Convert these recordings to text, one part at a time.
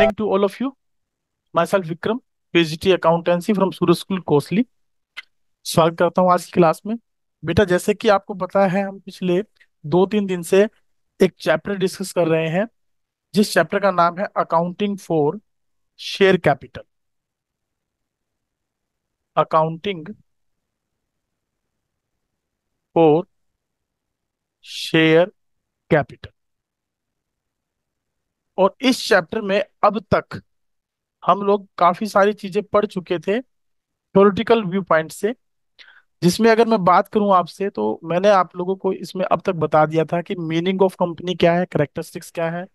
morning to all of you. Myself Vikram, PhD Accountancy from Suraj School Kosli. स्वागत करता हूँ आज की क्लास में। बेटा, जैसे कि आपको पता है, हम पिछले 2-3 दिन से एक चैप्टर डिस्कस कर रहे हैं, जिस चैप्टर का नाम है accounting for share capital. Accounting for share capital. और इस चैप्टर में अब तक हम लोग काफी सारी चीजें पढ़ चुके थे थ्योरेटिकल व्यू पॉइंट से, जिसमें अगर मैं बात करूं आपसे तो मैंने आप लोगों को इसमें अब तक बता दिया था कि मीनिंग ऑफ कंपनी क्या है, करेक्टरिस्टिक्स क्या है,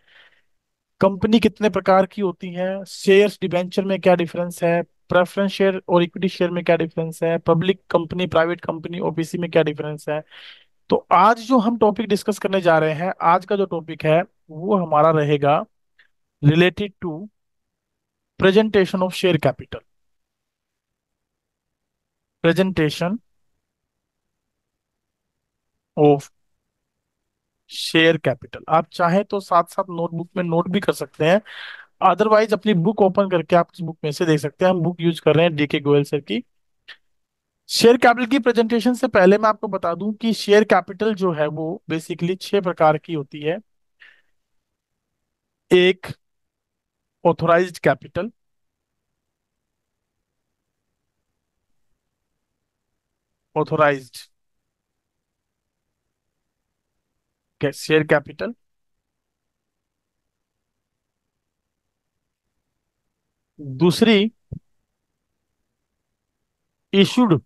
कंपनी कितने प्रकार की होती है, शेयर्स डिबेंचर में क्या डिफरेंस है, प्रेफरेंस शेयर और इक्विटी शेयर में क्या डिफरेंस है, public company private company OPC में क्या डिफरेंस है। तो आज जो हम टॉपिक डिस्कस करने जा रहे हैं, आज का जो टॉपिक है वो हमारा रहेगा related to presentation of share capital. Presentation of share capital. आप चाहें तो साथ साथ नोटबुक में नोट भी कर सकते हैं, अदरवाइज अपनी बुक ओपन करके आप उस बुक में से देख सकते हैं। हम बुक यूज कर रहे हैं डीके गोयल सर की। शेयर कैपिटल की प्रेजेंटेशन से पहले मैं आपको बता दूं कि शेयर कैपिटल जो है वो बेसिकली 6 प्रकार की होती है। एक, authorised capital. Authorised share capital. दूसरी, issued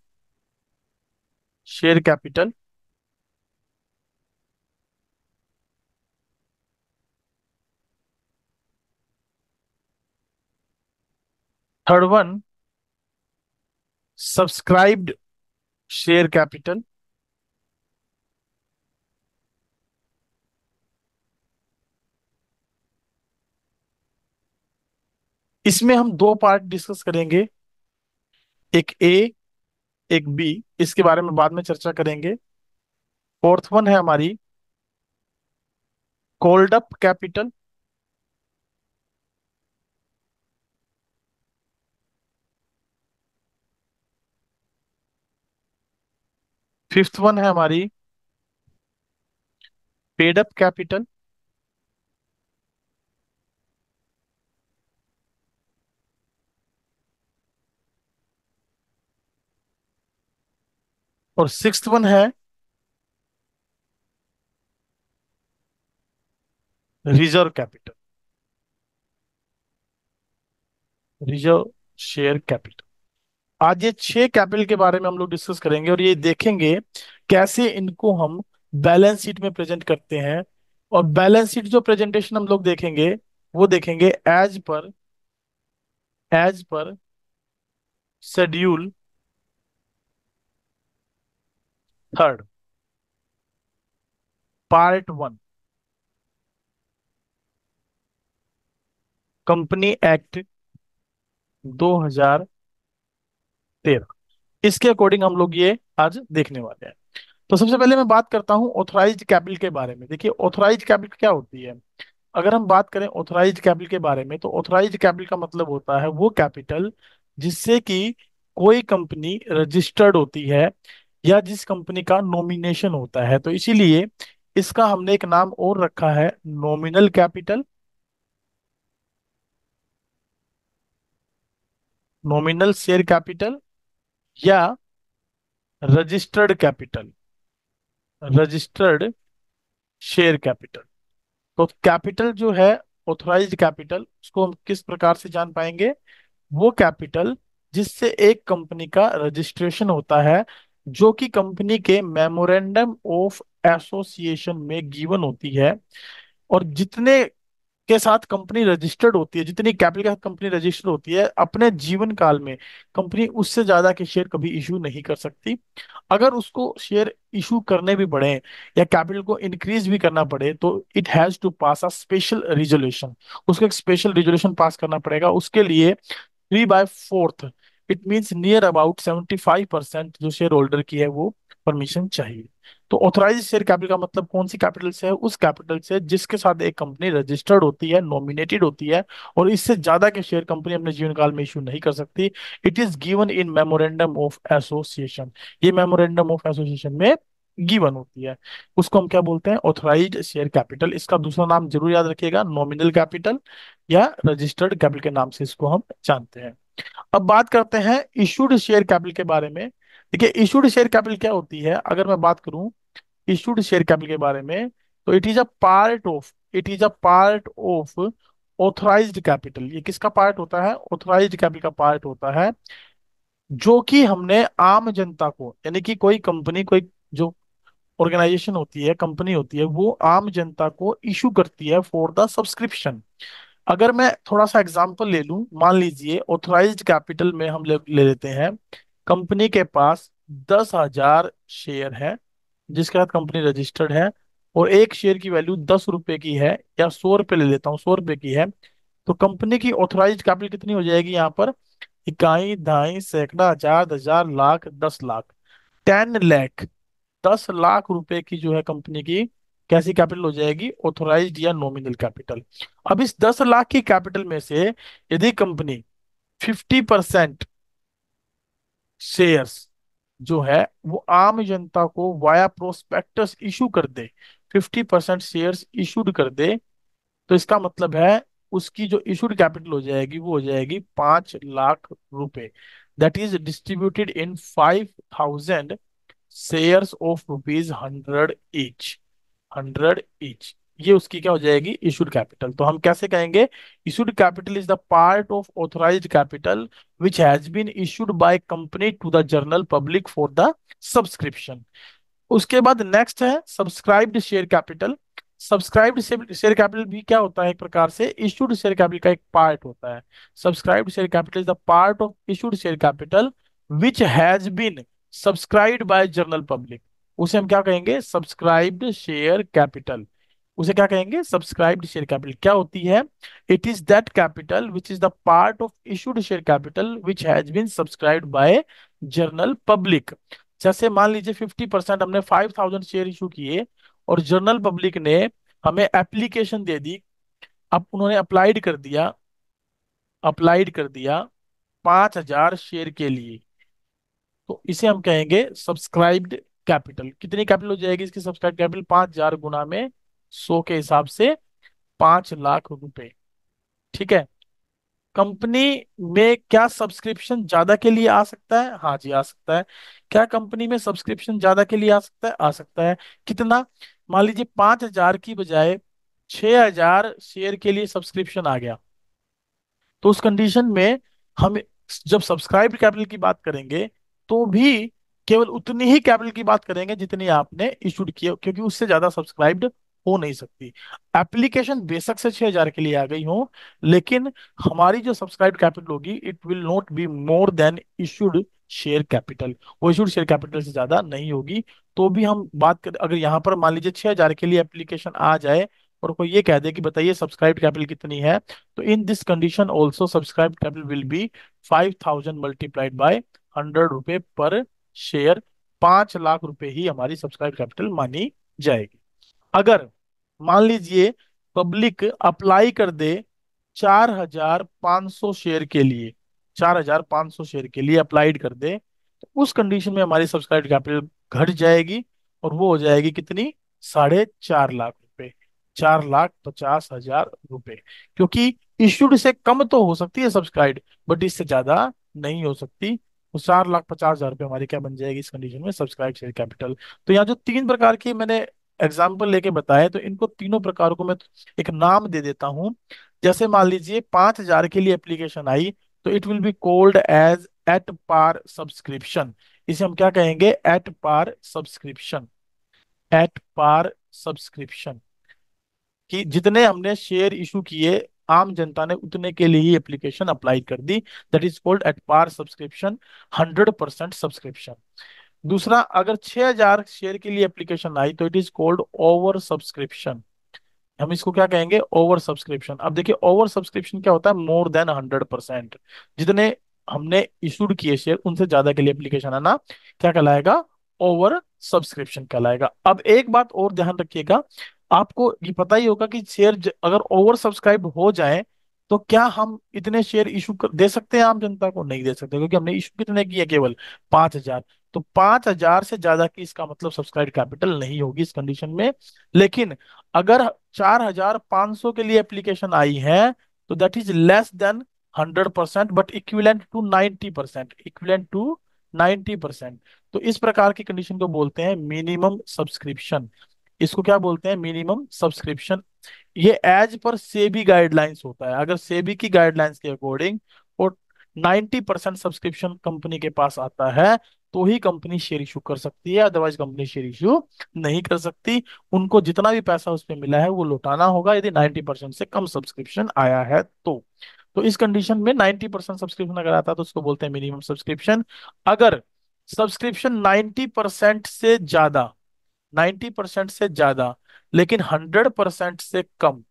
share capital. Third one, subscribed share capital. इसमें हम दो पार्ट डिस्कस करेंगे, एक ए एक बी। इसके बारे में बाद में चर्चा करेंगे। फोर्थ वन है हमारी called up capital. Fifth one है हमारी पेड अप कैपिटल। और सिक्स्थ वन है reserve capital. Reserve share capital. आज ये 6 कैपिटल के बारे में हम लोग डिस्कस करेंगे और ये देखेंगे कैसे इनको हम बैलेंस शीट में प्रेजेंट करते हैं। और बैलेंस शीट जो प्रेजेंटेशन हम लोग देखेंगे वो देखेंगे as per schedule third, part one, company act 2013। इसके अकॉर्डिंग हम लोग ये आज देखने वाले हैं। तो सबसे पहले मैं बात करता हूँ ऑथराइज्ड कैपिटल के बारे में। देखिए, ऑथराइज्ड कैपिटल क्या होती है। अगर हम बात करें ऑथराइज्ड कैपिटल के बारे में, तो ऑथराइज्ड कैपिटल का मतलब होता है वो कैपिटल जिससे कि कोई कंपनी रजिस्टर्ड होती है या जिस कंपनी का नॉमिनेशन होता है। तो इसीलिए इसका हमने एक नाम और रखा है, nominal capital, nominal share capital या registered capital, registered share capital. तो कैपिटल जो है ऑथराइज्ड कैपिटल, उसको हम किस प्रकार से जान पाएंगे। वो कैपिटल जिससे एक कंपनी का रजिस्ट्रेशन होता है, जो कि कंपनी के मेमोरेंडम ऑफ एसोसिएशन में गिवन होती है। और जितने के साथ कंपनी रजिस्टर्ड होती है, जितनी कैपिटल के साथ कंपनी रजिस्टर्ड होती है, अपने जीवन काल में कंपनी उससे ज्यादा के शेयर कभी इशू नहीं कर सकती। अगर उसको शेयर इशू करने भी पड़े या कैपिटल को इंक्रीज भी करना पड़े, तो it has to pass a special resolution. उसको एक स्पेशल रिजोल्यूशन पास करना पड़ेगा। उसके लिए 3/4, इट मीन्स नियर अबाउट 75% जो शेयर होल्डर की है वो परमिशन चाहिए। तो ऑथराइज शेयर कैपिटल का मतलब कौन सी कैपिटल से है? उस कैपिटल से जिसके साथ एक कंपनी रजिस्टर्ड होती है, नॉमिनेटेड होती है, और इससे ज्यादा के शेयर कंपनी अपने जीवन काल में इशू नहीं कर सकती। It is given in memorandum of association. ये मेमोरेंडम ऑफ एसोसिएशन में गिवन होती है। उसको हम क्या बोलते हैं? Authorised share capital. इसका दूसरा नाम जरूर याद रखिएगा, नॉमिनल कैपिटल या रजिस्टर्ड कैपिटल के नाम से इसको हम जानते हैं। अब बात करते हैं इशूड शेयर कैपिटल के बारे में। देखिए, इशूड शेयर कैपिटल क्या होती है? अगर मैं बात करूं इशूड शेयर कैपिटल के बारे में, तो it is a part of authorised capital. ये किसका पार्ट होता है? ऑथराइज्ड कैपिटल का पार्ट होता है, जो कि हमने आम जनता को, यानी कि कोई कंपनी, कोई जो ऑर्गेनाइजेशन होती है, कंपनी होती है, वो आम जनता को इशू करती है फॉर द सब्सक्रिप्शन। अगर मैं थोड़ा सा एग्जांपल ले लूं, मान लीजिए ऑथराइज्ड कैपिटल में हम ले लेते हैं, कंपनी के पास 10,000 शेयर है, जिसके साथ कंपनी रजिस्टर्ड है, और एक शेयर की वैल्यू 10 रुपए की है, या 100 रुपए ले लेता हूँ, 100 रुपए की है। तो कंपनी की ऑथराइज्ड कैपिटल कितनी हो जाएगी यहाँ पर? इकाई, दहाई, सैकड़ा, हजार, 10,000, लाख, 10 लाख, 10 लाख। 10 लाख रुपए की जो है कंपनी की कैसी कैपिटल हो जाएगी? ऑथोराइज्ड या नॉमिनल कैपिटल। अब इस 10 लाख की कैपिटल में से यदि कंपनी 50% शेयर्स जो है वो आम जनता को वाया प्रोस्पेक्टस इशू कर दे, 50% शेयर्स इशूड कर दे, तो इसका मतलब है उसकी जो इशूड कैपिटल हो जाएगी वो हो जाएगी 5 लाख रुपए। That is distributed in 5,000 shares of rupees 100 each. 100 each, ये उसकी क्या हो जाएगी? Issued capital. तो हम कैसे कहेंगे? Issued capital is the part of authorised capital which has been issued by company to the general public for the subscription. उसके बाद नेक्स्ट है subscribed share capital. Subscribed share capital भी क्या होता है? एक प्रकार से इशूड शेयर कैपिटल का एक पार्ट होता है। Subscribed share capital is the part of issued share capital which has been subscribed by general public. उसे हम क्या कहेंगे? Subscribed share capital. उसे क्या कहेंगे? Subscribed share capital. क्या होती है? It is that capital which is the part of issued share capital which has been subscribed by general public. जैसे मान लीजिए 50% हमने 5,000 शेयर इशू किए, और जनरल पब्लिक ने हमें एप्लीकेशन दे दी। अब उन्होंने अप्लाइड कर दिया 5,000 शेयर के लिए, तो इसे हम कहेंगे सब्सक्राइब्ड कैपिटल। कितनी कैपिटल हो जाएगी इसकी? सब्सक्राइब कैपिटल 5,000 गुना में 100 के हिसाब से 5 लाख रुपए। ठीक है। कंपनी में क्या सब्सक्रिप्शन ज्यादा के लिए आ सकता है? हाँ जी, आ सकता है। क्या कंपनी में सब्सक्रिप्शन ज्यादा के लिए आ सकता है? आ सकता है। कितना? मान लीजिए 5,000 की बजाय 6,000 शेयर के लिए सब्सक्रिप्शन आ गया, तो उस कंडीशन में हम जब सब्सक्राइब कैपिटल की बात करेंगे, तो भी केवल उतनी ही कैपिटल की बात करेंगे जितनी आपने इशूड किया, क्योंकि उससे ज्यादा सब्सक्राइब्ड हो नहीं सकती। एप्लीकेशन बेशक से 6,000 के लिए आ गई हो, लेकिन हमारी जो सब्सक्राइब कैपिटल होगी it will not be more than issued share capital. वो इशूड शेयर कैपिटल से ज्यादा नहीं होगी। तो भी हम बात करें, अगर यहाँ पर मान लीजिए 6,000 के लिए एप्लीकेशन आ जाए, और कोई ये कह दे कि बताइए सब्सक्राइब कैपिटल कितनी है, तो in this condition also subscribe capital will be 5,000 multiplied by 100 रुपए पर शेयर। 5 लाख रुपए ही हमारी सब्सक्राइब कैपिटल मानी जाएगी। अगर मान लीजिए पब्लिक अप्लाई कर दे 4,500 शेयर के लिए, 4,500 शेयर के लिए अप्लाइड कर दे, तो उस कंडीशन में हमारी सब्सक्राइब कैपिटल घट जाएगी, और वो हो जाएगी कितनी? 4.5 लाख रुपए। 4,50,000 रुपए। क्योंकि इश्यूड से कम तो हो सकती है सब्सक्राइब, बट इससे ज्यादा नहीं हो सकती। तो 4,50,000 रुपए हमारी क्या बन जाएगी इस कंडीशन में? Subscribe share capital. तो यहाँ जो तीन प्रकार की मैंने एग्जाम्पल लेके बताए, तो इनको तीनों प्रकारों को मैं एक नाम दे देता हूँ। जैसे मान लीजिए 5,000 के लिए एप्लीकेशन आई, तो it will be called as at par subscription. इसे हम क्या कहेंगे? At par subscription. At par subscription, कि जितने हमने शेयर इशू किए आम जनता ने उतने के लिए ही एप्लीकेशन अप्लाई कर दी। That is called at par subscription, 100% subscription. दूसरा, अगर 6,000 शेयर के लिए एप्लीकेशन आई, तो it is called over subscription. हम इसको क्या कहेंगे? Over subscription. अब देखिए, ओवर सब्सक्रिप्शन क्या होता है? More than 100%। जितने हमने इशूड किए शेयर उनसे ज्यादा के लिए एप्लीकेशन आना क्या कहलाएगा? ओवर सब्सक्रिप्शन कहलाएगा। अब एक बात और ध्यान रखिएगा, आपको ये पता ही होगा कि शेयर अगर ओवर सब्सक्राइब हो जाए तो क्या हम इतने शेयर दे सकते हैं आम जनता को? नहीं दे सकते, क्योंकि हमने इशू कितने किए? केवल 5,000। तो 5,000 से ज्यादा की इसका मतलब सब्सक्राइब कैपिटल नहीं होगी इस कंडीशन में। लेकिन अगर 4,500 के लिए एप्लीकेशन आई है तो that is less than 100%, but equivalent to 90%, equivalent to 90%। तो इस प्रकार की कंडीशन को बोलते हैं मिनिमम सब्सक्रिप्शन। इसको क्या बोलते हैं? Minimum subscription. ये एज पर सेबी गाइडलाइंस होता है। अगर सेबी की गाइडलाइंस के अकॉर्डिंग और 90% सब्सक्रिप्शन कंपनी के पास आता है तो ही कंपनी शेयर इशू कर सकती है, अदरवाइज कंपनी शेयर इशू नहीं कर सकती। उनको जितना भी पैसा उस पर मिला है वो लौटाना होगा, यदि 90% से कम सब्सक्रिप्शन आया है तो इस कंडीशन में 90% सब्सक्रिप्शन अगर आता है तो उसको बोलते हैं मिनिमम सब्सक्रिप्शन। अगर सब्सक्रिप्शन 90% से ज्यादा, 90% से ज्यादा लेकिन 100% से कम,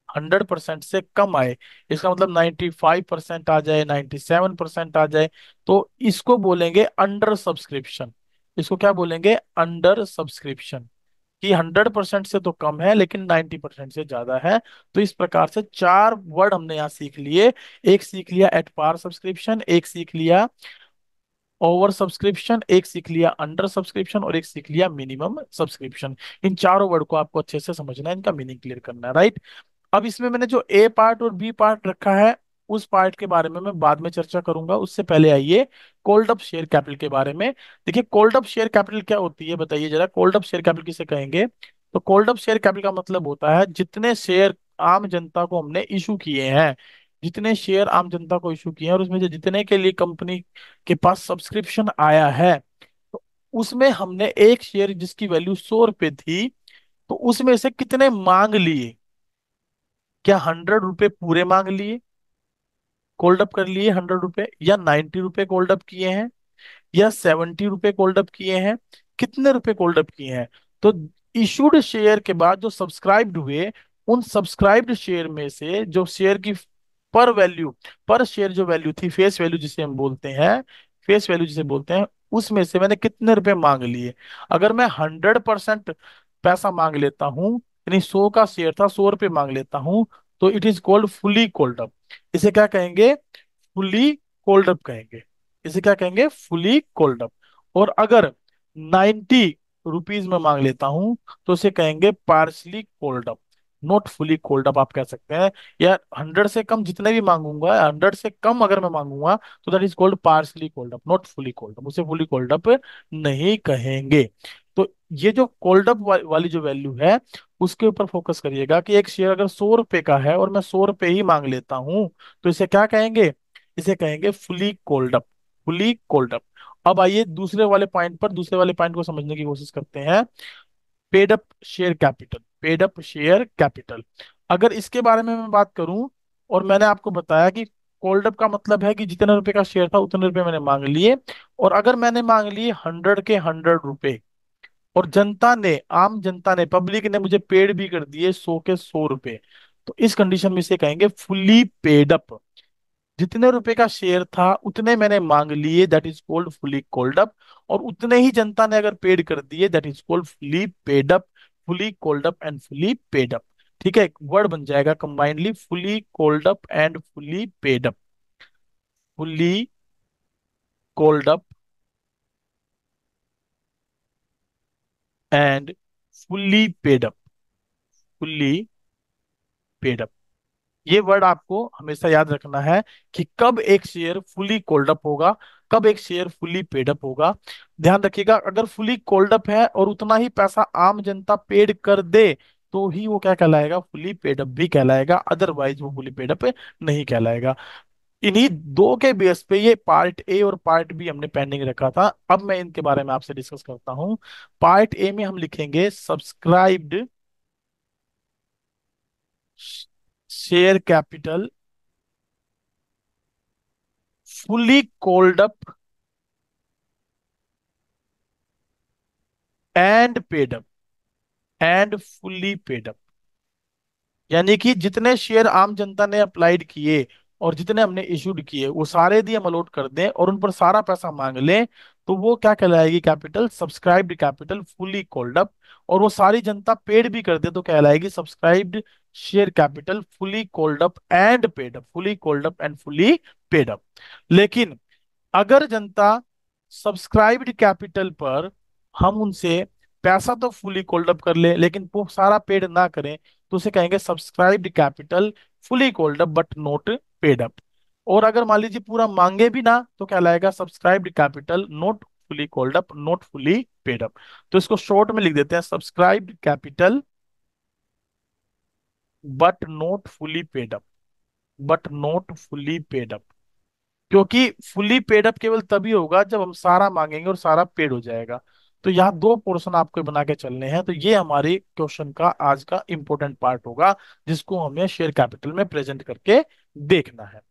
100% से कम आए, इसका मतलब 95% आ जाए, 97% आ जाए, तो इसको बोलेंगे अंडर सब्सक्रिप्शन। इसको क्या बोलेंगे? Under subscription. कि 100% से तो कम है लेकिन 90% से ज्यादा है। तो इस प्रकार से चार वर्ड हमने यहाँ सीख लिए। एक सीख लिया एट पार सब्सक्रिप्शन, एक सीख लिया ओवर सब्सक्रिप्शन, एक सीख लिया अंडर सब्सक्रिप्शन, और एक सीख लिया मिनिमम सब्सक्रिप्शन। इन चारों वर्ड को आपको अच्छे से समझना है, इनका मीनिंग क्लियर करना है, राइट। अब इसमें मैंने जो ए पार्ट और बी पार्ट रखा है उस पार्ट के बारे में मैं बाद में चर्चा करूंगा। उससे पहले आइए कोल्ड अप शेयर कैपिटल के बारे में। देखिए कोल्ड अप शेयर कैपिटल क्या होती है बताइए जरा। कोल्ड अप शेयर कैपिटल किसे कहेंगे? तो कोल्ड अप शेयर कैपिटल का मतलब होता है जितने शेयर आम जनता को हमने इशू किए हैं, जितने शेयर आम जनता को इशू किए हैं और उसमें से जितने के लिए कंपनी के पास सब्सक्रिप्शन आया है, तो उसमें हमने एक शेयर जिसकी वैल्यू 100 रुपए थी, तो उसमें से कितने मांग लिए? क्या 100 रुपए पूरे मांग लिए, कोल्ड अप कर लिए 100 रुपए, या 90 रुपए कोल्ड अप किए हैं, या 70 रुपए कोल्ड अप किए हैं? कितने रुपए कोल्ड अप किए हैं? तो इशूड शेयर के बाद जो सब्सक्राइब्ड हुए, उन सब्सक्राइब्ड शेयर में से जो शेयर की पर वैल्यू, पर शेयर जो वैल्यू थी, फेस वैल्यू जिसे हम बोलते हैं, फेस वैल्यू जिसे बोलते हैं, उसमें से मैंने कितने रुपए मांग लिए? अगर मैं 100% पैसा मांग लेता हूँ, यानी 100 का शेयर था, 100 रुपए मांग लेता हूँ, तो it is called fully called up. इसे क्या कहेंगे? फुली कोल्ड अप कहेंगे। इसे क्या कहेंगे? Fully called up. और अगर 90 रुपीज में मांग लेता हूं तो उसे कहेंगे partly called up, not fully called up आप कह सकते हैं। या 100 से कम जितने भी मांगूंगा, 100 से कम अगर मैं मांगूंगा तो that is called partly called up, not fully called up. उसे फुली कोल्ड अप नहीं कहेंगे। तो ये जो कोल्ड अप वाली जो वैल्यू है उसके ऊपर फोकस करिएगा कि एक शेयर अगर 100 रुपए का है और मैं 100 रुपए ही मांग लेता हूं तो इसे क्या कहेंगे? इसे कहेंगे fully called up, fully called up. अब आइए दूसरे वाले पॉइंट पर, दूसरे वाले पॉइंट को समझने की कोशिश करते हैं। Paid up share capital, paid up share capital. अगर इसके बारे में मैं बात करूं, और मैंने आपको बताया कि कोल्ड अप का मतलब है कि जितने रुपए का शेयर था उतने रुपए मैंने मांग लिए, और अगर मैंने मांग लिए 100 के 100 रुपए, और जनता ने, आम जनता ने, पब्लिक ने मुझे पेड भी कर दिए 100 के 100 रुपए, तो इस कंडीशन में इसे कहेंगे फुली पेड अप। जितने रुपए का शेयर था उतने मैंने मांग लिए, that is called fully called up. और उतने ही जनता ने अगर पेड कर दिए, that is called fully paid up. Fully called up and fully paid up. ठीक है, एक वर्ड बन जाएगा combinedly, fully called up and fully paid up. Fully called up and fully paid up, fully paid up. ये word आपको हमेशा याद रखना है कि कब एक शेयर फुली कोल्ड अप होगा, कब एक शेयर फुली पेड अप होगा। ध्यान रखिएगा, अगर फुली कोल्ड अप है और उतना ही पैसा आम जनता पेड कर दे तो ही वो क्या कहलाएगा? फुली पेड अप भी कहलाएगा, अदरवाइज वो फुली पेड अप नहीं कहलाएगा। इन्हीं दो के बेस पे ये पार्ट ए और पार्ट बी हमने पेंडिंग रखा था। अब मैं इनके बारे में आपसे डिस्कस करता हूँ। पार्ट ए में हम लिखेंगे subscribed share capital fully called up and paid up, and fully paid up. यानी कि जितने शेयर आम जनता ने अप्लाइड किए और जितने हमने इश्यूड किए वो सारे यदि हम अलॉट कर दें और उन पर सारा पैसा मांग लें, तो वो क्या कहलाएगी? Capital, subscribed capital fully called up. और वो सारी जनता पेड भी कर दे तो कहलाएगी subscribed share capital fully called up and paid up, fully called up and fully paid up. लेकिन अगर जनता सब्सक्राइब्ड कैपिटल पर हम उनसे पैसा तो फुली कॉल्ड अप कर ले लेकिन वो सारा पेड ना करें, तो उसे कहेंगे subscribed capital fully called up but not paid up. और अगर मान लीजिए पूरा मांगे भी ना, तो कहलाएगा subscribed capital not fully called up not fully paid up. तो इसको शॉर्ट में लिख देते हैं subscribed capital but not fully paid up, but not fully paid up. क्योंकि फुली पेड अप केवल तभी होगा जब हम सारा मांगेंगे और सारा पेड हो जाएगा। तो यहाँ दो पोर्शन आपको बना के चलने हैं। तो ये हमारी क्वेश्चन का आज का इंपॉर्टेंट पार्ट होगा, जिसको हमें शेयर कैपिटल में प्रेजेंट करके देखना है।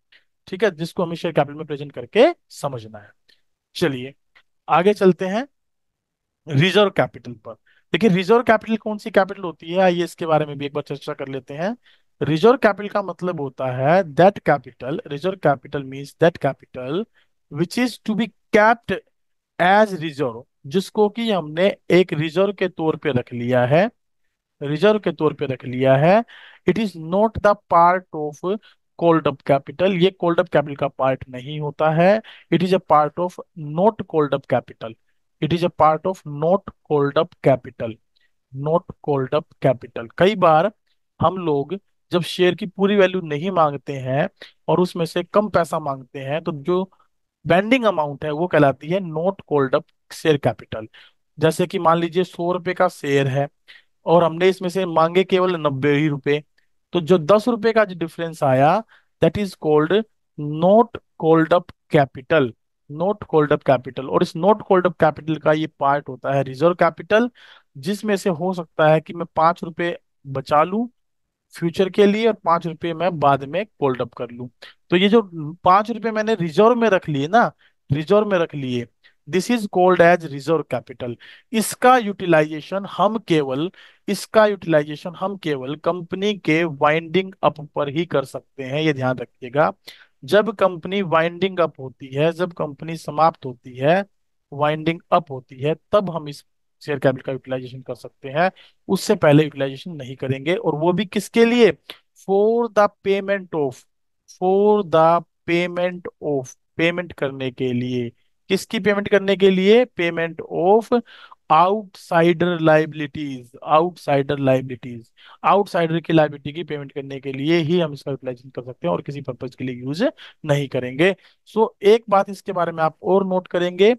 ठीक है, जिसको हमें शेयर कैपिटल में प्रेजेंट करके समझना है। चलिए आगे चलते हैं रिजर्व कैपिटल पर। देखिए रिजर्व कैपिटल कौन सी कैपिटल होती है, आइए इसके बारे में भी एक बार चर्चा कर लेते हैं। रिजर्व कैपिटल का मतलब होता है that capital, reserve capital means that capital which is to be kept as reserve, जिसको कि हमने एक रिजर्व के तौर पे रख लिया है, रिजर्व के तौर पे रख लिया है। It is not the part of called up capital, ये कॉल्ड अप कैपिटल का पार्ट नहीं होता है। It is a part of not called up capital, it is a part of not called up capital, not called up capital. कई बार हम लोग जब share की पूरी वैल्यू नहीं मांगते हैं और उसमें से कम पैसा मांगते हैं, तो जो बेंडिंग अमाउंट है वो कहलाती है not called up share capital. जैसे कि मान लीजिए 100 रुपए का शेयर है और हमने इसमें से मांगे केवल 90 ही रुपए, तो जो 10 रुपए का जो डिफरेंस आया that is called not called up capital, not called up capital. और इस नॉट कॉल्ड अप कैपिटल का ये पार्ट होता है रिजर्व कैपिटल, जिसमें से हो सकता है कि मैं 5 रुपए बचा लूं फ्यूचर के लिए और 5 रुपए मैं बाद में कोल्ड अप कर लूं। तो ये जो 5 रुपए मैंने रिजर्व में रख लिए ना, रिजर्व में रख लिए, this is called as reserve capital. इसका यूटिलाइजेशन हम केवल, इसका यूटिलाइजेशन हम केवल कंपनी के वाइंडिंग अप पर ही कर सकते हैं, ये ध्यान रखिएगा। जब कंपनी वाइंडिंग अप होती है, जब कंपनी समाप्त होती है, वाइंडिंग अप होती है, तब हम इस शेयर कैपिटल का यूटिलाइजेशन कर सकते हैं। उससे पहले यूटिलाइजेशन नहीं करेंगे। और वो भी किसके लिए? For the payment of, for the payment of, payment करने के लिए। किसकी पेमेंट करने के लिए? Payment of outsider liabilities, outsider liabilities, outsider की लाइबिलिटी की पेमेंट करने के लिए ही हम इसका यूटिलाइजेशन कर सकते हैं और किसी पर्पज के लिए यूज नहीं करेंगे। सो एक बात इसके बारे में आप और नोट करेंगे।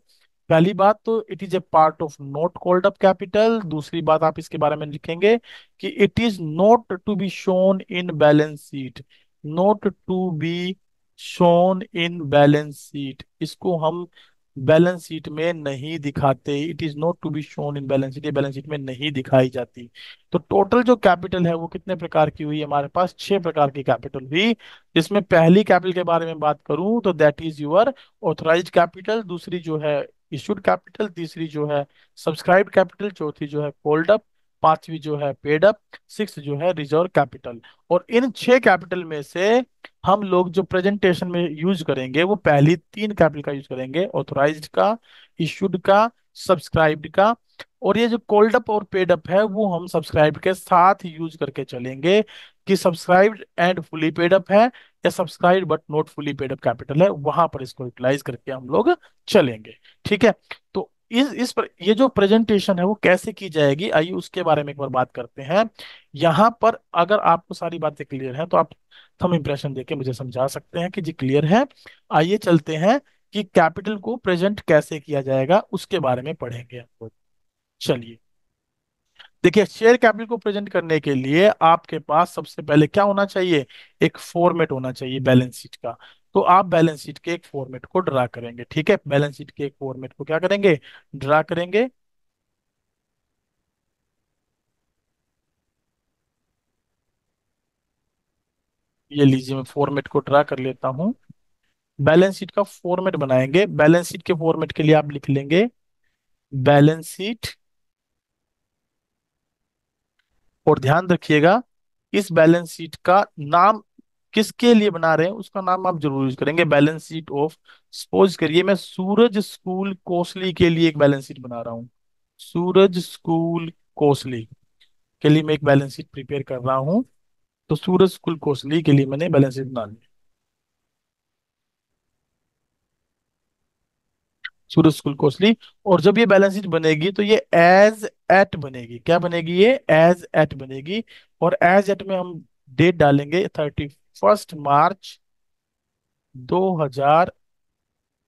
पहली बात तो it is a part of not called up capital. दूसरी बात आप इसके बारे में लिखेंगे कि it is not to be shown in balance sheet, not to be shown in balance sheet. इसको हम बैलेंस शीट में नहीं दिखाते, it is not to be shown in balance sheet, ये बैलेंस शीट में नहीं दिखाई जाती। तो टोटल जो कैपिटल है वो कितने प्रकार की हुई? हमारे पास 6 प्रकार की कैपिटल हुई। जिसमें पहली कैपिटल के बारे में बात करूं तो that is your authorised capital, दूसरी जो है इशूड कैपिटल, तीसरी जो है सब्सक्राइब्ड कैपिटल, चौथी जो है कॉल्ड अप, पांचवी जो है पेड अप, सिक्स जो है रिजर्व कैपिटल। और इन 6 कैपिटल में से हम लोग जो प्रेजेंटेशन में यूज करेंगे वो पहली 3 कैपिटल का यूज करेंगे, ऑथराइज्ड का, इशूड का, सब्सक्राइब्ड का। और ये जो कॉल्ड अप और पेड अप है वो हम सब्सक्राइब्ड के साथ यूज करके चलेंगे कि subscribed and fully paid up है या subscribed but not fully paid up capital है, वहां पर इसको यूटिलाइज करके हम लोग चलेंगे। ठीक है, तो इस पर ये जो प्रेजेंटेशन है वो कैसे की जाएगी, आइए उसके बारे में एक बार बात करते हैं। यहाँ पर अगर आपको सारी बातें क्लियर हैं तो आप थंब इंप्रेशन देके मुझे समझा सकते हैं कि जी क्लियर है। आइए चलते हैं कि कैपिटल को प्रेजेंट कैसे किया जाएगा उसके बारे में पढ़ेंगे हम लोग। चलिए देखिए, शेयर कैपिटल को प्रेजेंट करने के लिए आपके पास सबसे पहले क्या होना चाहिए? एक फॉर्मेट होना चाहिए बैलेंस शीट का। तो आप बैलेंस शीट के एक फॉर्मेट को ड्रा करेंगे। ठीक है, बैलेंस शीट के एक फॉर्मेट को क्या करेंगे? ड्रा करेंगे। ये लीजिए मैं फॉर्मेट को ड्रा कर लेता हूँ। बैलेंस शीट का फॉर्मेट बनाएंगे। बैलेंस शीट के फॉर्मेट के लिए आप लिख लेंगे बैलेंस शीट। और ध्यान रखिएगा इस बैलेंस शीट का नाम किसके लिए बना रहे हैं उसका नाम आप जरूर यूज करेंगे। बैलेंस शीट ऑफ, सपोज करिए मैं सूरज स्कूल कोसली के लिए एक बैलेंस शीट बना रहा हूँ। सूरज स्कूल कोसली के लिए मैं एक बैलेंस शीट प्रिपेयर कर रहा हूँ। तो सूरज स्कूल कोसली के लिए मैंने बैलेंस शीट बना ली। सूरज स्कूल कोसली। और जब ये बैलेंस शीट बनेगी तो ये एज एट बनेगी। क्या बनेगी? ये एज एट बनेगी। और एज एट में हम डेट डालेंगे 31 मार्च 2000।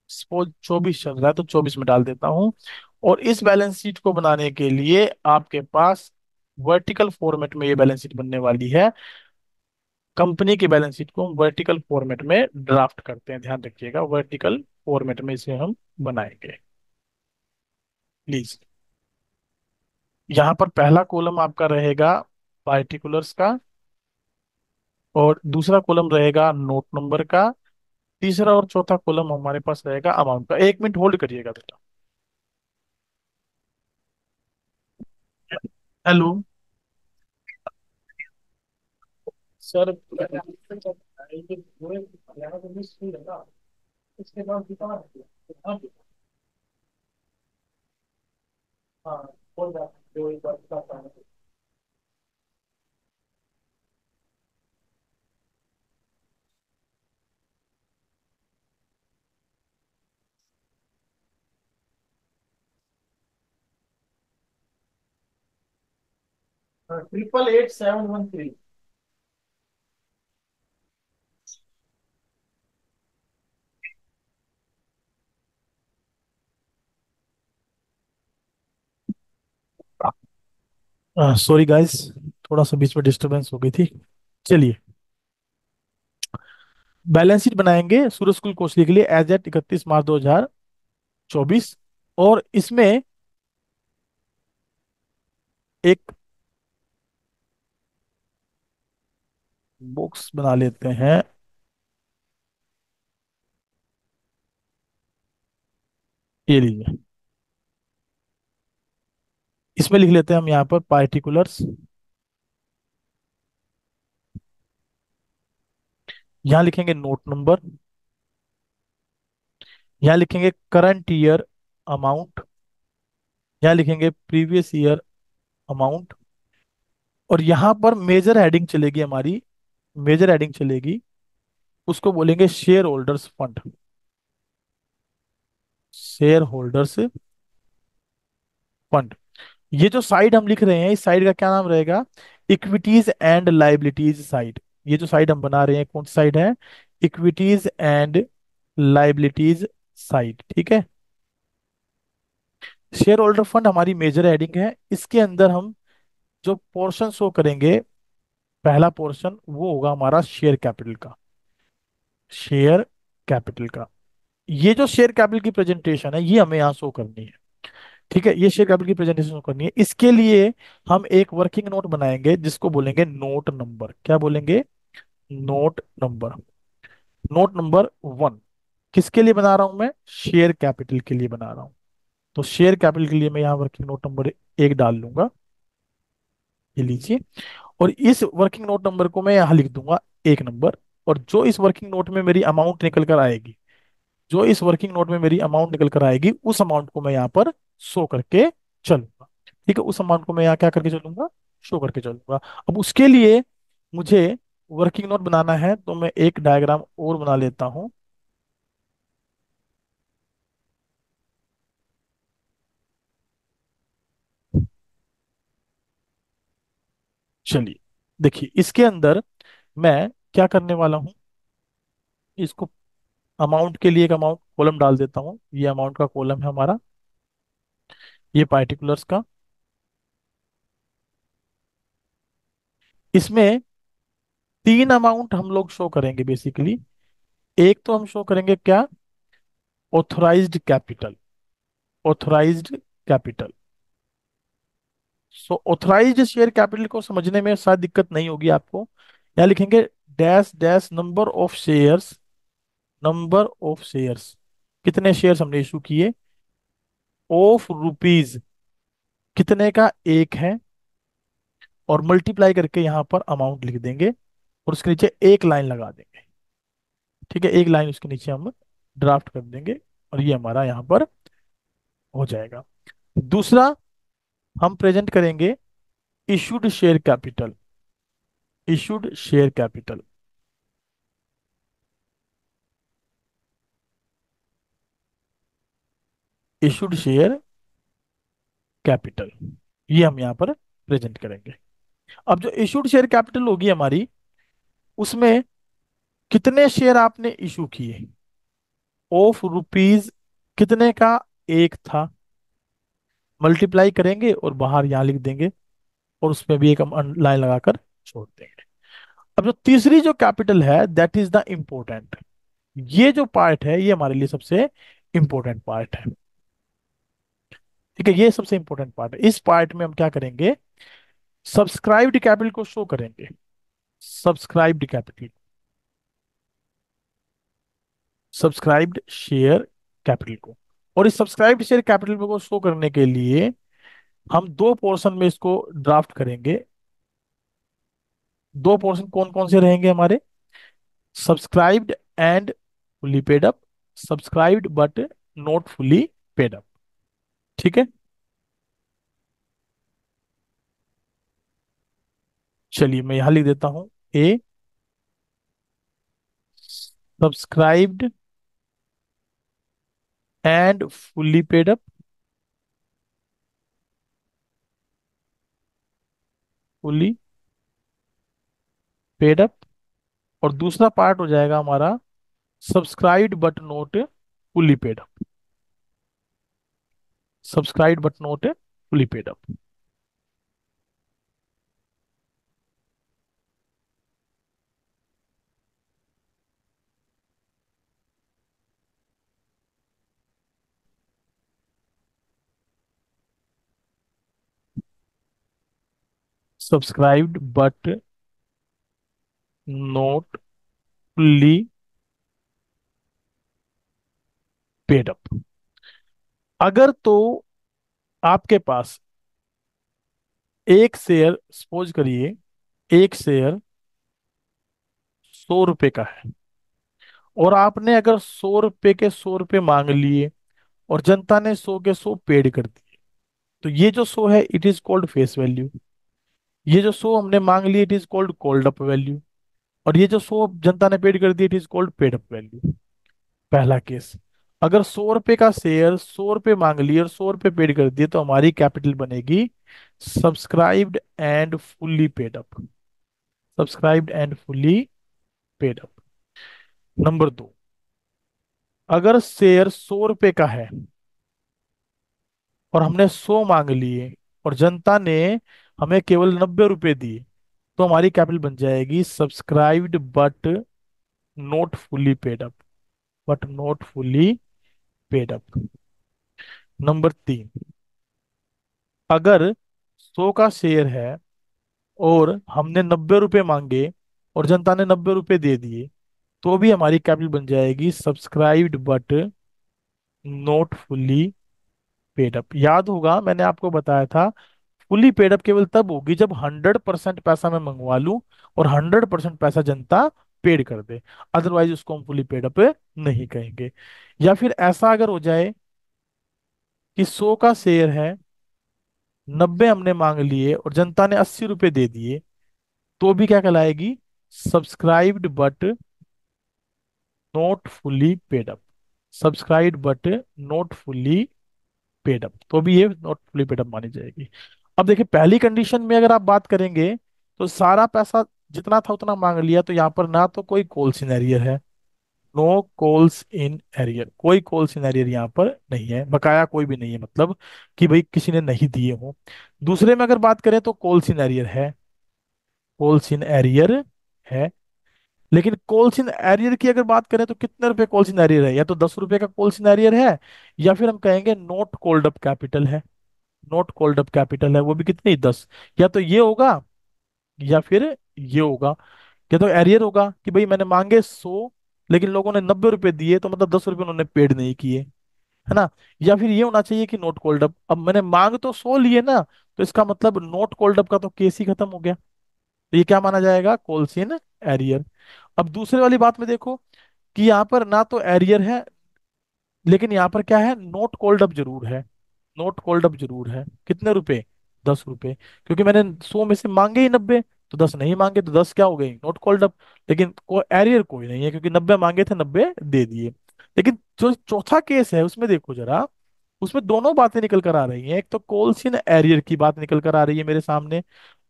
सपोज 24 चल रहा है तो 24 में डाल देता हूँ। और इस बैलेंस शीट को बनाने के लिए आपके पास वर्टिकल फॉर्मेट में ये बैलेंस शीट बनने वाली है। कंपनी की बैलेंस शीट को हम वर्टिकल फॉर्मेट में ड्राफ्ट करते हैं, ध्यान रखिएगा, वर्टिकल फॉर्मेट में इसे हम बनाएंगे प्लीज। यहाँ पर पहला कॉलम आपका रहेगा पार्टिकुलर्स का, और दूसरा कॉलम रहेगा नोट नंबर का, तीसरा और चौथा कॉलम हमारे पास रहेगा अमाउंट का। 1 मिनट होल्ड करिएगा बेटा। Hello sir. इसके बाद दुकान है। हाँ हाँ, बोल रहा हूँ, जो एक बार बताता हूँ। 888713। सॉरी गाइस, थोड़ा सा बीच में डिस्टरबेंस हो गई थी। चलिए, बैलेंस शीट बनाएंगे सूरज कुल कोसली के लिए एज एट 31 मार्च 2024। और इसमें एक बॉक्स बना लेते हैं। ये लीजिए, इसमें लिख लेते हैं हम यहाँ पर पार्टिकुलर्स। यहाँ लिखेंगे नोट नंबर। यहाँ लिखेंगे करंट ईयर अमाउंट। यहाँ लिखेंगे प्रीवियस ईयर अमाउंट। और यहाँ पर मेजर हेडिंग चलेगी हमारी, मेजर हेडिंग चलेगी, उसको बोलेंगे share holders fund. Share holders fund. ये जो साइड हम लिख रहे हैं इस साइड का क्या नाम रहेगा? Equities and liabilities side. ये जो साइड हम बना रहे हैं कौन सी साइड है? इक्विटीज एंड लाइबिलिटीज साइड, ठीक है। शेयर होल्डर फंड हमारी मेजर हेडिंग है। इसके अंदर हम जो पोर्शन शो करेंगे, पहला पोर्शन वो होगा हमारा शेयर कैपिटल का। शेयर कैपिटल का, ये जो शेयर कैपिटल की प्रेजेंटेशन है ये हमें यहाँ शो करनी है। ठीक है, ये शेयर कैपिटल की प्रेजेंटेशन शो करनी है। इसके लिए हम एक वर्किंग नोट बनाएंगे जिसको बोलेंगे नोट नंबर। क्या बोलेंगे? Note number. नोट नंबर 1 किसके लिए बना रहा हूं मैं? शेयर कैपिटल के लिए बना रहा हूं। तो शेयर कैपिटल के लिए मैं यहाँ वर्किंग नोट नंबर 1 डाल लूंगा। ये लीजिए। और इस वर्किंग नोट नंबर को मैं यहाँ लिख दूंगा 1 नंबर। और जो इस वर्किंग नोट में मेरी अमाउंट निकल कर आएगी, जो इस वर्किंग नोट में मेरी अमाउंट निकल कर आएगी उस अमाउंट को मैं यहाँ पर शो करके चलूंगा। ठीक है, उस अमाउंट को मैं यहाँ क्या करके चलूंगा? शो करके चलूंगा। अब उसके लिए मुझे वर्किंग नोट बनाना है तो मैं एक डायग्राम और बना लेता हूँ। चलिए, देखिए इसके अंदर मैं क्या करने वाला हूँ। इसको अमाउंट के लिए एक अमाउंट कॉलम डाल देता हूँ। ये अमाउंट का कॉलम है हमारा, ये पार्टिकुलर्स का। इसमें 3 अमाउंट हम लोग शो करेंगे बेसिकली। एक तो हम शो करेंगे क्या? Authorised capital. Authorised capital. So authorised share capital को समझने में शायद दिक्कत नहीं होगी आपको। यहाँ लिखेंगे dash dash number of shares. Number of shares, कितने शेयर्स हमने इशू किए? ऑफ रुपीज, कितने का? 1 है। और मल्टीप्लाई करके यहाँ पर अमाउंट लिख देंगे। और उसके नीचे एक लाइन लगा देंगे। ठीक है, एक लाइन उसके नीचे हम ड्राफ्ट कर देंगे, और ये हमारा यहाँ पर हो जाएगा। दूसरा, हम प्रेजेंट करेंगे issued share capital. Issued share capital, issued share capital, ये हम यहाँ पर प्रेजेंट करेंगे। अब जो इशूड शेयर कैपिटल होगी हमारी, उसमें कितने शेयर आपने इशू किए, ऑफ रुपीज कितने का, एक था, मल्टीप्लाई करेंगे और बाहर यहाँ लिख देंगे, और उसमें भी एक हम लाइन लगाकर छोड़ देंगे। अब जो तीसरी जो कैपिटल है, दैट इज द इम्पोर्टेंट। ये जो पार्ट है, ये हमारे लिए सबसे इंपॉर्टेंट पार्ट है। ठीक है, ये सबसे इंपॉर्टेंट पार्ट है। इस पार्ट में हम क्या करेंगे, सब्सक्राइब्ड कैपिटल को शो करेंगे। Subscribed capital, subscribed share capital को। और इस सब्सक्राइब्ड शेयर कैपिटल को शो करने के लिए हम दो पोर्शन में इसको ड्राफ्ट करेंगे। दो पोर्शन कौन कौन से रहेंगे हमारे, subscribed and fully paid up, subscribed but not fully paid up. ठीक है, चलिए मैं यहां लिख देता हूं, A subscribed and fully paid up, fully paid up. और दूसरा पार्ट हो जाएगा हमारा subscribed but not fully paid up, subscribed but not fully paid up. Subscribed but not fully paid up. अगर तो आपके पास एक शेयर, सपोज करिए एक शेयर 100 रुपए का है, और आपने अगर 100 रुपए के 100 रुपए मांग लिए, और जनता ने 100 के 100 पेड कर दिए, तो ये जो 100 है it is called face value. ये जो 100 हमने मांग लिए it is called called up value. और ये जो 100 जनता ने पेड कर दिया it is called paid up value. पहला केस, अगर 100 रुपए का शेयर 100 रुपए मांग लिए और 100 रुपए पेड कर दिए, तो हमारी कैपिटल बनेगी subscribed and fully paid up, subscribed and fully paid up. Number दो, अगर शेयर 100 रुपए का है और हमने 100 मांग लिए, और जनता ने हमें केवल 90 रुपए दिए, तो हमारी कैपिटल बन जाएगी subscribed but not fully paid up, but not fully paid up. Number तीन, अगर 100 का शेयर है और हमने 90 रुपए मांगे, और जनता ने 90 रुपए दे दिए, तो भी हमारी कैपिटल बन जाएगी subscribed but not fully paid up. याद होगा मैंने आपको बताया था, फुल्ली पेड अप केवल तब होगी जब 100% पैसा मैं मंगवा लूं और 100% पैसा जनता पेड कर दे, अदरवाइज उसको हम फुल्ली पेड अप नहीं कहेंगे। या फिर ऐसा अगर हो जाए कि 100 का शेयर है, 90 हमने मांग लिए और जनता ने 80 रुपए दे दिए, तो भी क्या कहलाएगी, subscribed but not fully paid up, subscribed but not fully paid up, तो भी ये नॉट फुल्ली पेड अप मानी जाएगी। अब देखिए, पहली कंडीशन में अगर आप बात करेंगे, तो सारा पैसा जितना था उतना मांग लिया, तो यहाँ पर ना तो कोई कॉल्स इन एरियर है, नो कॉल्स इन एरियर, कोई कॉल्स इन एरियर यहाँ पर नहीं है, बकाया कोई भी नहीं है, मतलब कि भाई किसी ने नहीं दिए हो। दूसरे में अगर बात करें तो कॉल्स इन एरियर है, कॉल्स इन एरियर है। लेकिन कॉल्स इन एरियर की अगर बात करें तो कितने रुपए कॉल्स इन एरियर है, या तो 10 रुपए का कॉल्स इन एरियर है, या फिर हम कहेंगे नॉट कॉल्ड अप कैपिटल है, नॉट कॉल्ड अप कैपिटल है, वो भी कितनी, 10। या तो ये होगा या फिर ये होगा। या तो एरियर होगा कि भाई मैंने मांगे 100, लेकिन लोगों ने 90 रुपए दिए, तो मतलब 10 रुपए उन्होंने पेड नहीं किए, है ना। या फिर ये होना चाहिए कि नॉट कॉल्ड अप, अब मैंने मांग तो 100 लिए ना, तो इसका मतलब नॉट कॉल्ड अप का तो केस ही खत्म हो गया। तो ये क्या माना जाएगा, कॉल्स इन एरियर। अब दूसरे वाली बात में देखो कि यहाँ पर ना तो एरियर है, लेकिन यहाँ पर क्या है, नोट कॉल्ड अप जरूर है। नोट कॉल्ड अप जरूर है, कितने रुपए, 10 रुपए, क्योंकि मैंने 100 में से मांगे ही 90, तो 10 नहीं मांगे तो 10 क्या हो गई, नोट कॉल्ड अप। लेकिन एरियर कोई नहीं है, क्योंकि 90 मांगे थे, 90 दे दिए। लेकिन जो चौथा केस है उसमें देखो जरा, उसमें दोनों बातें निकल कर आ रही हैं। एक तो कॉल्स इन एरियर की बात निकल कर आ रही है मेरे सामने,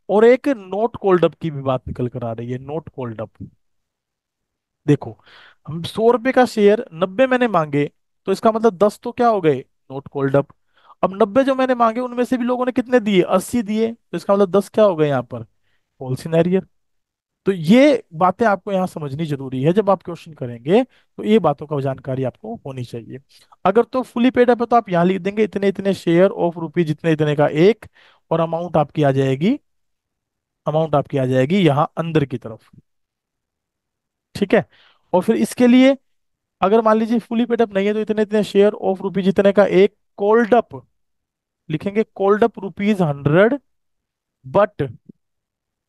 और एक नोट कॉल्ड अप की भी बात निकल कर आ रही है, नोट कॉल्ड अप। देखो, हम 100 रुपए का शेयर 90 मैंने मांगे, तो इसका मतलब 10 तो क्या हो गए, नोट कॉल्ड अप। अब 90 जो मैंने मांगे उनमें से भी लोगों ने कितने दिए, 80 दिए, तो इसका मतलब 10 क्या हो गए यहाँ पर, होल सिनेरियर। तो ये बातें आपको यहाँ समझनी जरूरी है, जब आप क्वेश्चन करेंगे तो ये बातों का जानकारी आपको होनी चाहिए। अगर तो फुली पेड अप है तो आप यहाँ लिख देंगे इतने इतने शेयर ऑफ रुपीज इतने इतने का एक, और अमाउंट आपकी आ जाएगी यहाँ अंदर की तरफ। ठीक है। और फिर इसके लिए अगर मान लीजिए फुली पेड अप नहीं है, तो इतने इतने शेयर ऑफ रुपीज इतने का एक, कॉल्ड अप लिखेंगे, called up rupees 100, but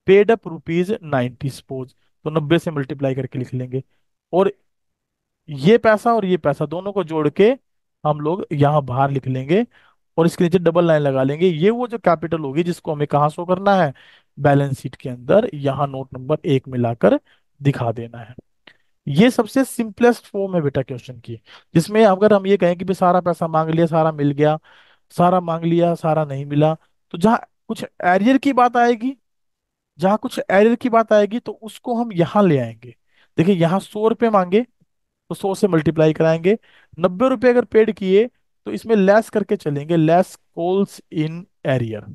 paid up rupees 90 suppose, तो 90 से मल्टीप्लाई करके लिख लेंगे। और ये पैसा और ये पैसा दोनों को जोड़ के हम लोग यहाँ बाहर लिख लेंगे, और इसके नीचे डबल लाइन लगा लेंगे। ये वो जो कैपिटल होगी जिसको हमें कहाँ शो करना है, बैलेंस शीट के अंदर, यहाँ नोट नंबर 1 मिलाकर दिखा देना है। ये सबसे सिंपलेस्ट फॉर्म है बेटा क्वेश्चन की, जिसमें अगर हम ये कहें कि भी सारा पैसा मांग लिया, सारा मिल गया, सारा मांग लिया, सारा नहीं मिला, तो जहाँ कुछ एरियर की बात आएगी, जहाँ कुछ एरियर की बात आएगी तो उसको हम यहाँ ले आएंगे। देखिए, यहाँ 100 रुपये मांगे, तो 100 से मल्टीप्लाई कराएंगे। 90 रुपये अगर पेड किए, तो इसमें लेस करके चलेंगे, less calls in arrear.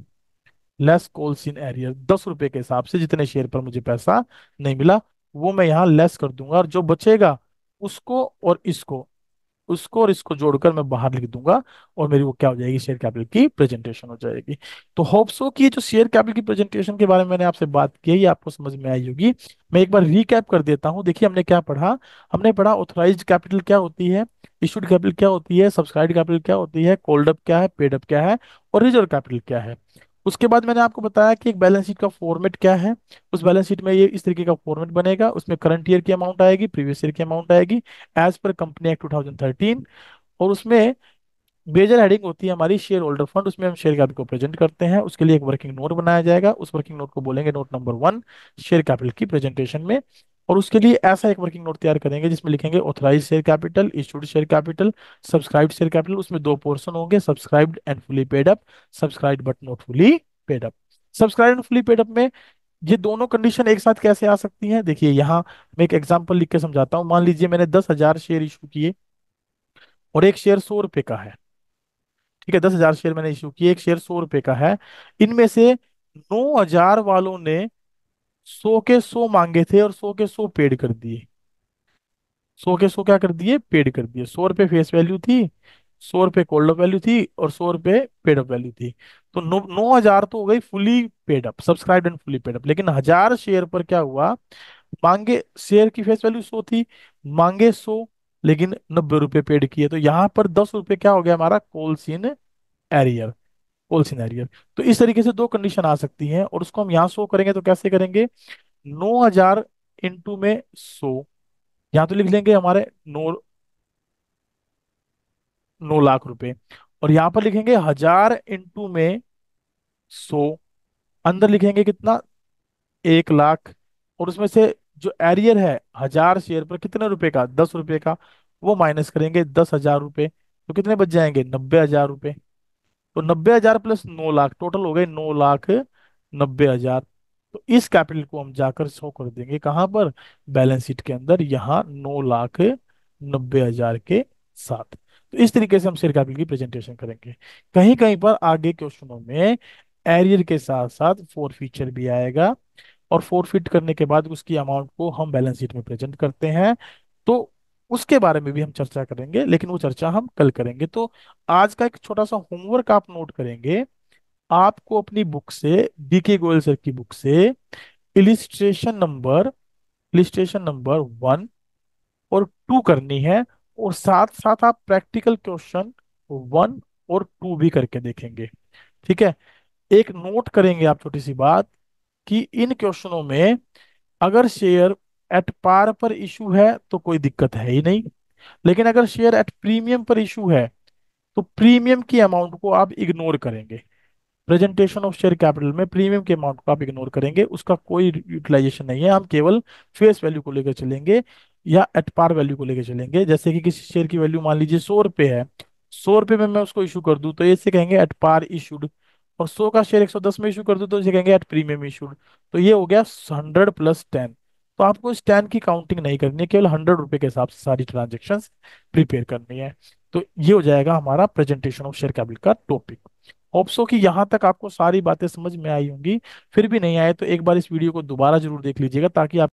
Less calls in arrear 10 रुपए के हिसाब से जितने शेयर पर मुझे पैसा नहीं मिला, वो मैं यहाँ लेस कर दूंगा, और जो बचेगा उसको और इसको जोड़कर मैं बाहर लिख दूंगा, और मेरी वो क्या हो जाएगी, शेयर कैपिटल की प्रेजेंटेशन हो जाएगी। तो होप सो कि ये जो शेयर कैपिटल की प्रेजेंटेशन के बारे में मैंने आपसे बात की है, ये आपको समझ में आई होगी। मैं एक बार रीकैप कर देता हूँ। देखिए, हमने क्या पढ़ा, हमने पढ़ा ऑथराइज्ड कैपिटल क्या होती है, इशूड कैपिटल क्या होती है, सब्सक्राइब्ड कैपिटल क्या होती है, कॉल्ड अप क्या है, पेड अप क्या है, और रिजर्व कैपिटल क्या है। उसके बाद मैंने आपको बताया कि एक बैलेंस शीट का फॉर्मेट क्या है। उस बैलेंस शीट में ये इस तरीके का फॉर्मेट बनेगा, उसमें करंट ईयर की अमाउंट आएगी, प्रीवियस ईयर की अमाउंट आएगी, एज पर कंपनी एक्ट 2013। और उसमें मेजर हेडिंग होती है हमारी शेयर होल्डर फंड, उसमें हम शेयर कैपिटल को प्रेजेंट करते हैं। उसके लिए एक वर्किंग नोट बनाया जाएगा, उस वर्किंग नोट को बोलेंगे नोट नंबर 1 शेयर कैपिटल की प्रेजेंटेशन में। और उसके लिए ऐसा एक वर्किंग नोट तैयार करेंगे जिसमें लिखेंगे authorise share capital, issued share capital, subscribed share capital. उसमें दो पोर्शन होंगे, subscribed and fully paid up, subscribed but not fully paid up. Subscribe and fully paid up में ये दोनों कंडीशन एक साथ कैसे आ सकती हैं, देखिए यहाँ मैं एक एग्जांपल लिख के समझाता हूँ। मान लीजिए मैंने 10,000 शेयर इशू किए, और एक शेयर 100 रुपए का है। ठीक है, 10,000 शेयर मैंने इशू किए, एक शेयर 100 रुपए का है। इनमें से 9,000 वालों ने 100 के 100 मांगे थे, और 100 के 100 पेड कर दिए। 100 के 100 क्या कर दिए, पेड कर दिए। 100 रुपये फेस वैल्यू थी, 100 रुपये कोल्ड अप वैल्यू थी, और 100 रुपये पेड अप वैल्यू थी। तो 9,000 तो हो गई fully paid up, subscribe and fully paid up. लेकिन 1,000 शेयर पर क्या हुआ, मांगे शेयर की फेस वैल्यू 100 थी, मांगे 100, लेकिन 90 रुपये पेड किए, तो यहाँ पर 10 रुपये क्या हो गया हमारा, कॉल्स इन एरियर। कॉल सिनेरियर। तो इस तरीके से दो कंडीशन आ सकती हैं, और उसको हम यहाँ शो करेंगे तो कैसे करेंगे, 9,000 इंटू में 100, यहाँ तो लिख लेंगे हमारे 9 लाख रुपए, और यहाँ पर लिखेंगे 1,000 इंटू में 100, अंदर लिखेंगे कितना, 1 लाख। और उसमें से जो एरियर है 1,000 शेयर पर कितने रुपए का, 10 रुपए का, वो माइनस करेंगे, 10,000 रुपये, तो कितने बच जाएंगे, 90,000 रुपये। तो 90,000 प्लस 9 लाख, टोटल हो गए 9,90,000। तो इस कैपिटल को हम जाकर शो कर देंगे कहाँ पर, बैलेंस शीट के अंदर, यहाँ 9,90,000 के साथ। तो इस तरीके से हम शेयर कैपिटल की प्रेजेंटेशन करेंगे। कहीं कहीं पर आगे क्वेश्चनों में एरियर के साथ साथ फोर फीचर भी आएगा, और फोर फीट करने के बाद उसकी अमाउंट को हम बैलेंस शीट में प्रेजेंट करते हैं। तो उसके बारे में भी हम चर्चा करेंगे, लेकिन वो चर्चा हम कल करेंगे। तो आज का एक छोटा सा होमवर्क आप नोट करेंगे, आपको अपनी बुक से, डीके गोयल सर की बुक से, इलिस्ट्रेशन नंबर इलिस्ट्रेशन नंबर 1 और 2 करनी है, और साथ साथ आप प्रैक्टिकल क्वेश्चन 1 और 2 भी करके देखेंगे। ठीक है। एक नोट करेंगे आप, छोटी सी बात, कि इन क्वेश्चनों में अगर शेयर एट पार पर इशू है तो कोई दिक्कत है ही नहीं, लेकिन अगर शेयर एट प्रीमियम पर इशू है तो प्रीमियम की अमाउंट को आप इग्नोर करेंगे। प्रेजेंटेशन ऑफ शेयर कैपिटल में प्रीमियम के अमाउंट को आप इग्नोर करेंगे, उसका कोई यूटिलाइजेशन नहीं है, हम केवल फेस वैल्यू को लेकर चलेंगे या एट पार वैल्यू को लेकर चलेंगे। जैसे कि किसी शेयर की वैल्यू मान लीजिए 100 रुपये है, 100 रुपये में मैं उसको इशू कर दूं तो इसे कहेंगे एट पार इशूड, और 100 का शेयर 110 में इशू कर दूं तो इसे कहेंगे एट प्रीमियम इशूड। तो ये हो गया 100 + 10। तो आपको इस 10 की काउंटिंग नहीं करनी है, केवल 100 रुपये के हिसाब से सारी ट्रांजेक्शन प्रिपेयर करनी है। तो ये हो जाएगा हमारा प्रेजेंटेशन ऑफ शेयर कैपिटल का टॉपिक। होप्सो कि यहाँ तक आपको सारी बातें समझ में आई होंगी। फिर भी नहीं आए तो एक बार इस वीडियो को दोबारा जरूर देख लीजिएगा, ताकि आप